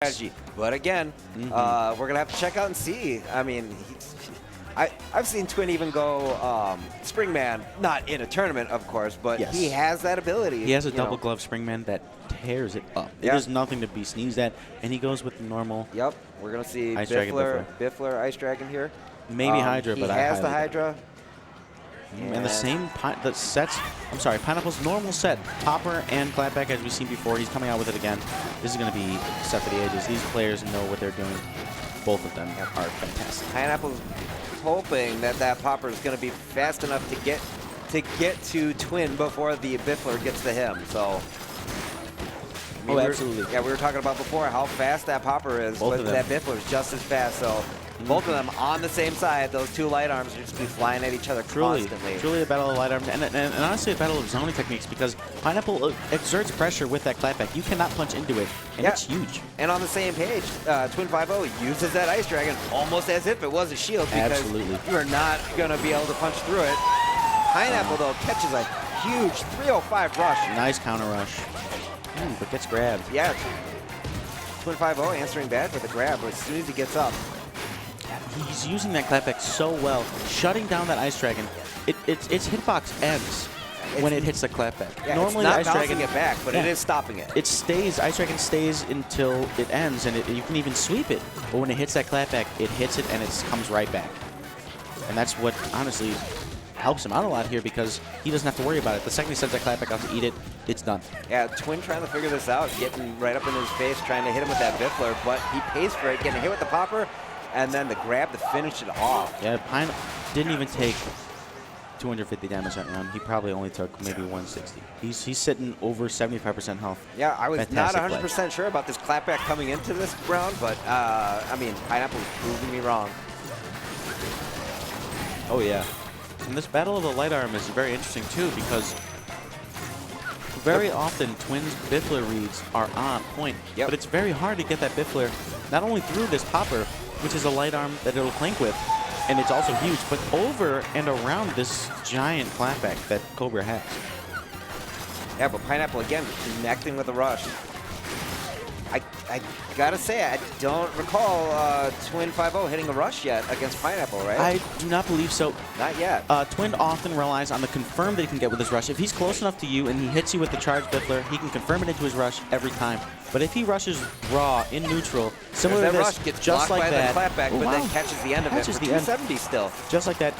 strategy. But again, we're going to have to check out and see. I mean, I've seen Twin even go Springman, not in a tournament, of course, but he has that ability. He has a double glove Springman that tears it up. It is nothing to be sneezed at, and he goes with the normal. Yep, we're going to see Biffler, Ice Dragon here. Maybe Hydra, but he has the Hydra. And the same sets. I'm sorry, Pineapple's normal set, Popper and Clapback, as we've seen before. He's coming out with it again. This is going to be set for the ages. These players know what they're doing. Both of them are fantastic. Pineapple's hoping that that Popper is going to be fast enough to get to Twin before the Biffler gets to him. So. I mean, absolutely. We were talking about before how fast that Popper is, but that Biffler is just as fast. So. Both of them on the same side. Those two light arms are just be flying at each other constantly. Truly a battle of light arms, and honestly a battle of zoning techniques, because Pineapple exerts pressure with that clapback. You cannot punch into it, and it's huge. And on the same page, Twinedfive0 uses that Ice Dragon almost as if it was a shield, because you are not going to be able to punch through it. Pineapple, though, catches a huge 305 rush. Nice counter rush. But gets grabbed. Yeah. Twinedfive0 answering back with a grab, but as soon as he gets up, he's using that clapback so well, shutting down that Ice Dragon. Its hitbox ends when it hits the clapback. Yeah, normally, it's not Ice Dragon bouncing it back, but it is stopping it. It stays. Ice Dragon stays until it ends, and you can even sweep it. But when it hits that clapback, it hits it and it comes right back. And that's what honestly helps him out a lot here, because he doesn't have to worry about it. The second he sends that clapback out to eat it, it's done. Yeah, Twin trying to figure this out, getting right up in his face, trying to hit him with that Biffler, but he pays for it, getting hit with the Popper. And then the grab to finish it off. Yeah, Pine didn't even take 250 damage that round. He probably only took maybe 160. He's sitting over 75% health. Yeah, I was not 100% sure about this clapback coming into this round, but I mean, Pineapple was proving me wrong. Oh yeah, and this battle of the light arm is very interesting too, because very often Twin's Biffler reads are on point, but it's very hard to get that Biffler not only through this Popper, which is a light arm that it'll clank with, and it's also huge, but over and around this giant clapback that Cobra has. Yeah, but Pineapple, again, connecting with the rush. I gotta say, I don't recall Twinedfive0 hitting a rush yet against Pineapple, right? I do not believe so. Not yet. Twin often relies on the confirm that he can get with his rush. If he's close enough to you and he hits you with the charge Biffler, he can confirm it into his rush every time. But if he rushes raw in neutral, similar to this, rush gets just like by that, the clapback, but then catches the end of it for 270 still. Just like that,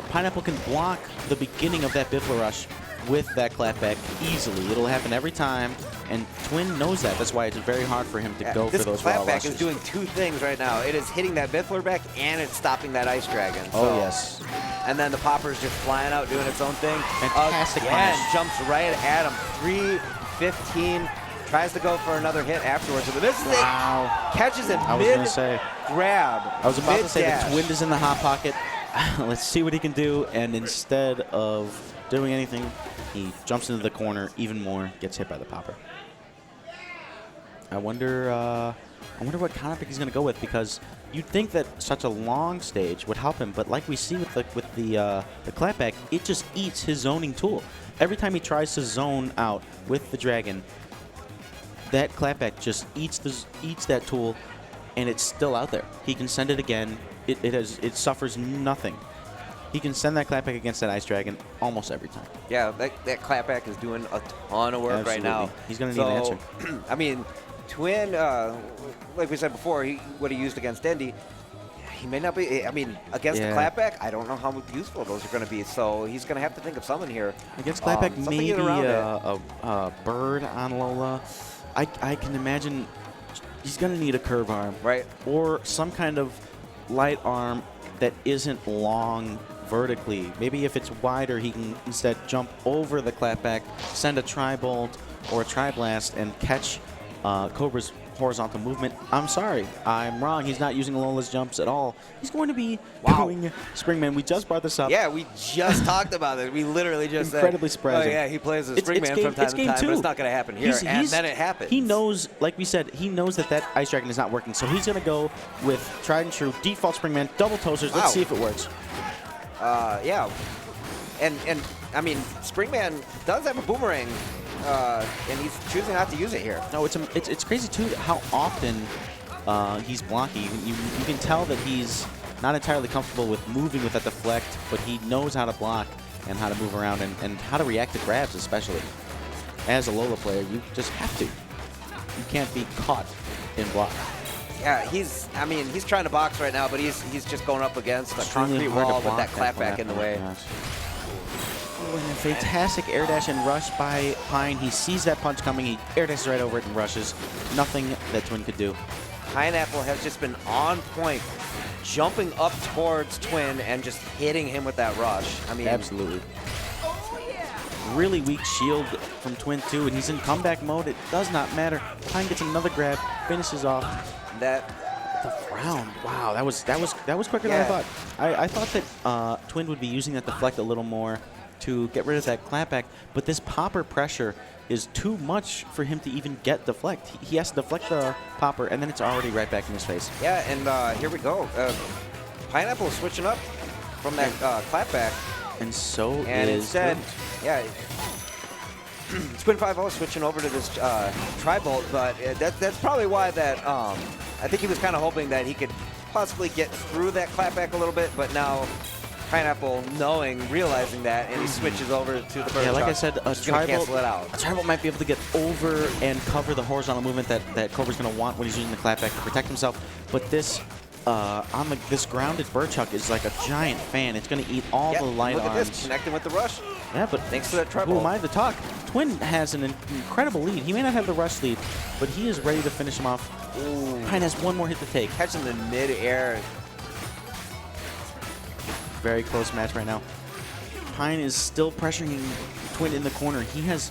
Pineapple can block the beginning of that Biffler rush with that clapback easily. It'll happen every time, and Twin knows that. That's why it's very hard for him to go for those raw rushes. This clapback is doing two things right now. It is hitting that Biffler back, and it's stopping that Ice Dragon. Oh, yes. And then the Popper's just flying out, doing its own thing. Fantastic punish. Jumps right at him. 315. Tries to go for another hit afterwards. But this is it. Catches it mid-grab. I was about to say the Twin is in the hot pocket. Let's see what he can do. And instead of doing anything, he jumps into the corner even more, gets hit by the Popper. I wonder what counterpick he's going to go with, because you'd think that such a long stage would help him, but like we see with the clapback, it just eats his zoning tool. Every time he tries to zone out with the Dragon, that clapback just eats that tool, and it's still out there. He can send it again. It suffers nothing. He can send that clapback against that Ice Dragon almost every time. Yeah, that clapback is doing a ton of work right now. He's going to need an answer. I mean, Twin, like we said before, what he used against Dendy, he may not be. I mean, against the clapback, I don't know how useful those are going to be. So he's going to have to think of something here. Against clapback, maybe a bird on Lola. I can imagine he's going to need a curve arm, right, or some kind of light arm that isn't long vertically. Maybe if it's wider, he can instead jump over the clapback, send a tri-bolt or a tri-blast, and catch Cobra's horizontal movement. I'm sorry, I'm wrong. He's not using Lola's jumps at all. He's going to be doing Springman. We just brought this up. Yeah, we just talked about it. We literally just incredibly surprising. Oh yeah, he plays a Springman from time to time, but it's not going to happen here. And then it happens. He knows, like we said, he knows that Ice Dragon is not working, so he's going to go with tried and true default Springman, double toasters. Let's see if it works. Yeah, and I mean, Springman does have a boomerang and he's choosing not to use it here. No, it's crazy too how often he's blocking. You can tell that he's not entirely comfortable with moving with that deflect, but he knows how to block and how to move around and how to react to grabs, especially. As a Lola player, you just have to. You can't be caught in block. Yeah, he's trying to box right now, but he's just going up against a concrete wall with that clapback in the way. Oh, and a fantastic air dash and rush by Pine. He sees that punch coming, he air dashes right over it and rushes. Nothing that Twin could do. Pineapple has just been on point, jumping up towards Twin and just hitting him with that rush. I mean, absolutely. Really weak shield from Twin too, and he's in comeback mode. It does not matter. Pine gets another grab, finishes off that. The round. Wow, that was quicker than I thought. I thought that Twin would be using that deflect a little more to get rid of that clapback, but this popper pressure is too much for him to even get deflect. He has to deflect the popper, and then it's already right back in his face. Yeah, and here we go. Pineapple switching up from that clapback. And so and is instead, yeah, Twinedfive0 switching over to this tri-bolt, but that's probably why that I think he was kind of hoping that he could possibly get through that clapback a little bit, but now Pineapple realizing that, and he switches over to the bird. Yeah, like I said, a tri-bolt might be able to get over and cover the horizontal movement that Cobra's going to want when he's using the clapback to protect himself, but this this grounded Burchuck is like a giant fan. It's going to eat all the light arms. Look at this, connecting with the rush. Yeah, but thanks to that tri-bolt. Who am I to talk? Twin has an incredible lead. He may not have the rush lead, but he is ready to finish him off. Ooh. Pine has one more hit to take. Catching the mid-air. Very close match right now. Pine is still pressuring Twin in the corner. He has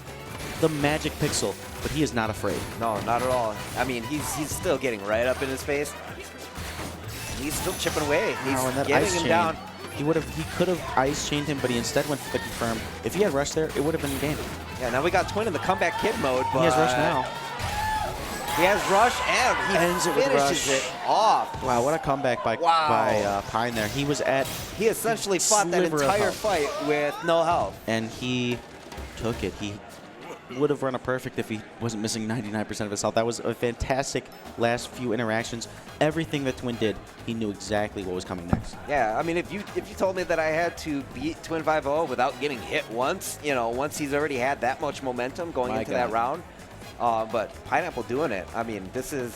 the magic pixel, but he is not afraid. No, not at all. I mean, he's still getting right up in his face. He's still chipping away. He's getting him down. He could have ice chained him, but he instead went for the confirm. If he had rush there, it would have been game. Yeah, now we got Twin in the comeback kid mode, but he has rush now. He has rush and he ends it with rush. It off. Wow, what a comeback by Pine there. He essentially fought that entire fight with no health. And he took it. He would have run a perfect if he wasn't missing 99% of his health. That was a fantastic last few interactions. Everything that Twin did, he knew exactly what was coming next. Yeah, I mean, if you told me that I had to beat Twinedfive0 without getting hit once, once he's already had that much momentum going into that round, but Pineapple doing it. I mean, this is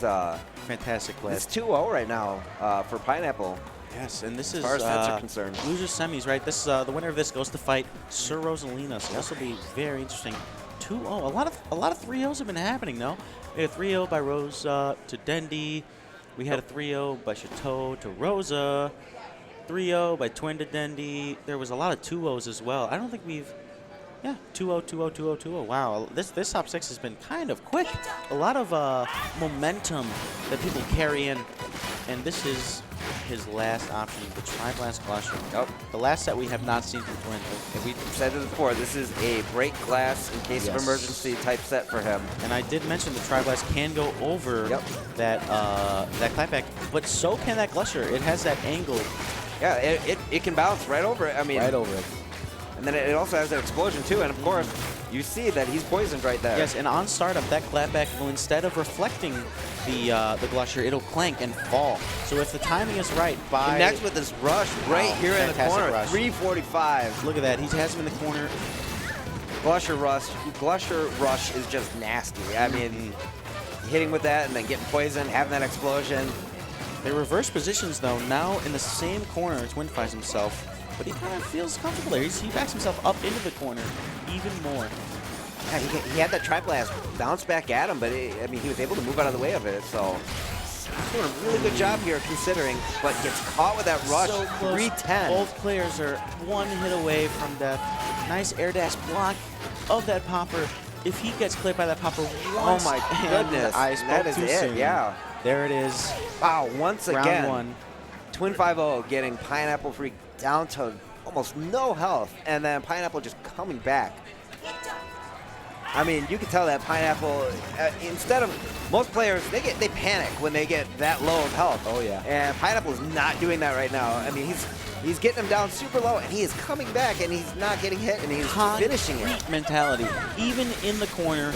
fantastic play. It's 2-0 right now for Pineapple. Yes, and this is as far as sets are concerned. Losers semis, right? This the winner of this goes to fight Sir Rosalina. So this will be very interesting. 2-0. A lot of 3-0s have been happening, no? We had a 3-0 by Rose to Dendy. We had a 3-0 by Chateau to Rosa. 3-0 by Twin to Dendy. There was a lot of 2-0s as well. I don't think we've... Yeah, 2-0, 2-0, 2-0, 2-0. Wow, this top 6 has been kind of quick. A lot of momentum that people carry in. And this is his last option, the Tri-Blast Glusher. Yep. The last set we have not seen from Twin. And we said it before, this is a break glass in case of emergency type set for him. And I did mention the Tri-Blast can go over that clapback, but so can that Glusher. It has that angle. Yeah, it can bounce right over it. I mean, right over it. And then it also has that explosion too, and of course, you see that he's poisoned right there. Yes, and on startup, that clapback will, instead of reflecting the Glusher, it'll clank and fall. So if the timing is right, next with this rush right here in the corner, rush. 345. Look at that, he has him in the corner. Glusher rush is just nasty. I mean, hitting with that and then getting poisoned, having that explosion. They reverse positions though. Now in the same corner, Twin finds himself. But he kind of feels comfortable there. He backs himself up into the corner even more. Yeah, he had that Tri-Blast bounce back at him, but I mean, he was able to move out of the way of it. So he's doing a really good job here considering, but gets caught with that rush. So close. 310. Both players are one hit away from death. Nice air dash block of that popper. If he gets clipped by that popper once, oh my goodness, that is it. Soon. Yeah. There it is. Wow, once Round again, one. Twinedfive0 getting Pineapplefreak down to almost no health, and then Pineapple just coming back. I mean, you can tell that Pineapple, instead of most players, they panic when they get that low of health. Oh, yeah. And Pineapple is not doing that right now. I mean, he's getting him down super low, and he is coming back, and he's not getting hit, and he's finishing it. Mentality. Even in the corner,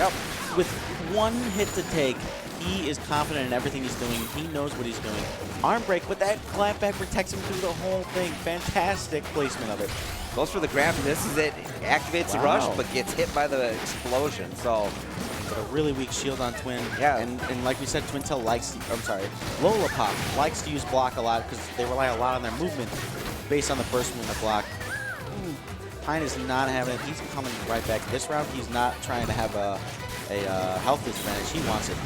with one hit to take, he is confident in everything he's doing. He knows what he's doing. Arm break, but that clapback protects him through the whole thing. Fantastic placement of it. Goes for the grab, misses it, activates the rush, but gets hit by the explosion. So, but a really weak shield on Twin. Yeah. And like we said, Twintail likes, Lola Pop likes to use block a lot because they rely a lot on their movement based on the burst movement block. Pine is not having it. He's coming right back. This round, he's not trying to have a health disadvantage. He wants it.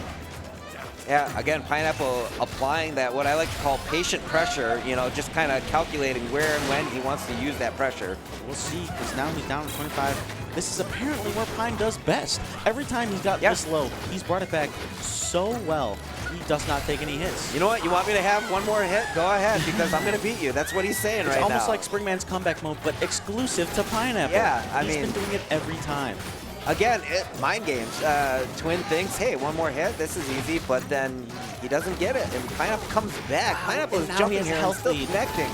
Yeah, again, Pineapple applying that, what I like to call patient pressure, you know, just kind of calculating where and when he wants to use that pressure. We'll see, because now he's down to 25. This is apparently where Pine does best. Every time he's got this low, he's brought it back so well. He does not take any hits. You know what? You want me to have one more hit? Go ahead, because I'm going to beat you. That's what he's saying right now. It's almost like Springman's comeback mode, but exclusive to Pineapple. Yeah, I mean, mean, he's been doing it every time. Again, mind games. Twin thinks, hey, one more hit, this is easy, but then he doesn't get it, and Pineapple comes back. Pineapple is jumping here and still connecting.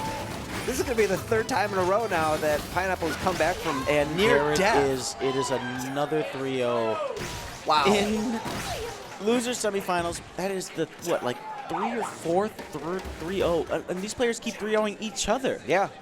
This is going to be the third time in a row now that Pineapple has come back from near death. It is another 3-0. Wow. In loser semifinals, that is the, what, like 3 or 4th 3-0. And these players keep 3-0ing each other. Yeah.